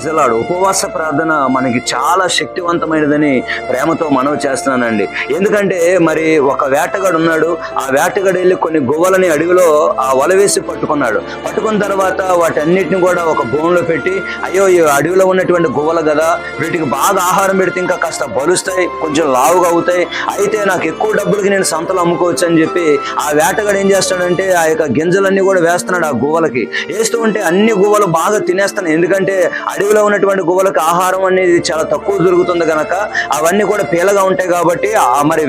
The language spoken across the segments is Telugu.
ప్రైజలాడు. ఉపవాస ప్రార్థన మనకి చాలా శక్తివంతమైనదని ప్రేమతో మనవి చేస్తున్నానండి. ఎందుకంటే మరి ఒక వేటగాడు ఉన్నాడు. ఆ వేటగాడు వెళ్ళి కొన్ని గువ్వలని అడవిలో ఆ వల వేసి పట్టుకున్నాడు. పట్టుకున్న తర్వాత వాటన్నిటిని కూడా ఒక బోన్లో పెట్టి, అయ్యో ఈ అడవిలో ఉన్నటువంటి గువ్వలు కదా, వీటికి బాగా ఆహారం పెడితే ఇంకా కాస్త బలుస్తాయి, కొంచెం లావుగా అవుతాయి, అయితే నాకు ఎక్కువ డబ్బులకి నేను సంతలో అమ్ముకోవచ్చు అని చెప్పి ఆ వేటగాడు ఏం చేస్తాడంటే ఆ యొక్క గింజలన్నీ కూడా వేస్తున్నాడు. ఆ గువ్వలకి వేస్తూ ఉంటే అన్ని గువ్వలు బాగా తినేస్తున్నాయి. ఎందుకంటే అడవిలో ఉన్నటువంటి గువ్వలకు ఆహారం అనేది చాలా తక్కువ దొరుకుతుంది కనుక అవన్నీ కూడా పీలగా ఉంటాయి. కాబట్టి మరి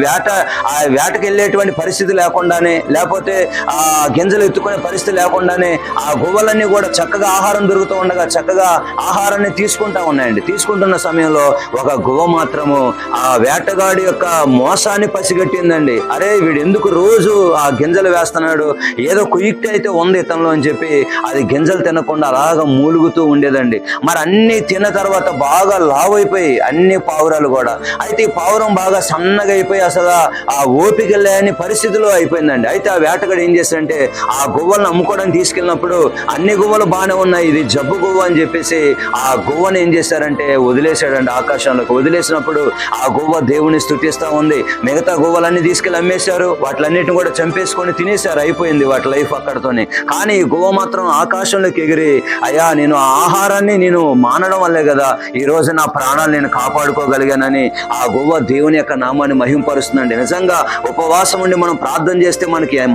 ఆ వేటకి వెళ్ళేటువంటి పరిస్థితి లేకుండానే, లేకపోతే ఆ గింజలు ఎత్తుకునే పరిస్థితి లేకుండానే ఆ గువ్వలన్నీ కూడా చక్కగా ఆహారం దొరుకుతూ ఉండగా చక్కగా ఆహారాన్ని తీసుకుంటా ఉన్నాయండి. తీసుకుంటున్న సమయంలో ఒక గువ్వ మాత్రము ఆ వేటగాడి యొక్క మోసాన్ని పసిగట్టిందండి. అరే వీడు ఎందుకు రోజు ఆ గింజలు వేస్తున్నాడు, ఏదో కుయుక్తి అయితే ఉంది ఇతనిలో అని చెప్పి అది గింజలు తినకుండా అలాగా మూలుగుతూ ఉండేదండి. మరి అన్ని తిన్న తర్వాత బాగా లావు అయిపోయి అన్ని పావురాలు కూడా, అయితే ఈ పావురం బాగా సన్నగా అయిపోయి అసలు ఆ ఓపిక లేని పరిస్థితిలో అయిపోయిందండి. అయితే ఆ వేటగాడు ఏం చేశాడంటే ఆ గువ్వలను అమ్ముకోవడానికి తీసుకెళ్ళినప్పుడు అన్ని గువ్వలు బాగానే ఉన్నాయి, ఇది జబ్బు గువ్వ అని చెప్పేసి ఆ గువ్వను ఏం చేశారంటే వదిలేశాడండి. ఆకాశంలోకి వదిలేసినప్పుడు ఆ గువ్వ దేవుని స్తుతిస్తా ఉంది. మిగతా గువ్వలన్నీ తీసుకెళ్ళి అమ్మేశారు, వాటిలన్నిటిని కూడా చంపేసుకొని తినేశారు, అయిపోయింది వాటి లైఫ్ అక్కడతోనే. కానీ ఈ గువ్వ మాత్రం ఆకాశంలోకి ఎగిరి, అయ్యా నేను ఆ ఆహారాన్ని నేను మానడం వల్లే కదా ఈ రోజు నా ప్రాణాలు నేను కాపాడుకోగలిగానని ఆ గువ్వ దేవుని యొక్క నామాన్ని మహింపరుస్తుందండి. నిజంగా ఉపవాసం ఉండి మనం ప్రార్థన చేస్తే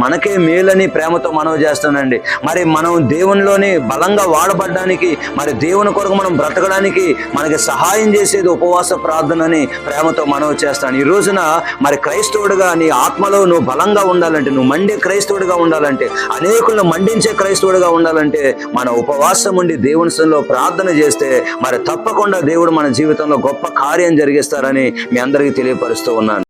మనకే మేలని ప్రేమతో మనవి చేస్తానండి. మరి మనం దేవునిలోని బలంగా వాడబడ్డానికి, మరి దేవుని కొరకు మనం బ్రతకడానికి మనకి సహాయం చేసేది ఉపవాస ప్రార్థనని ప్రేమతో మనవి చేస్తాను. ఈ రోజున మరి క్రైస్తవుడిగా నీ ఆత్మలో నువ్వు బలంగా ఉండాలంటే, నువ్వు మండే క్రైస్తవుడిగా ఉండాలంటే, అనేకులను మండించే క్రైస్తవుడిగా ఉండాలంటే మన ఉపవాసం ఉండి దేవుని సన్నిధిలో ప్రార్థన చేస్తే మరి తప్పకుండా దేవుడు మన జీవితంలో గొప్ప కార్యం జరిగిస్తారని మీ అందరికీ తెలియపరుస్తూ ఉన్నాను.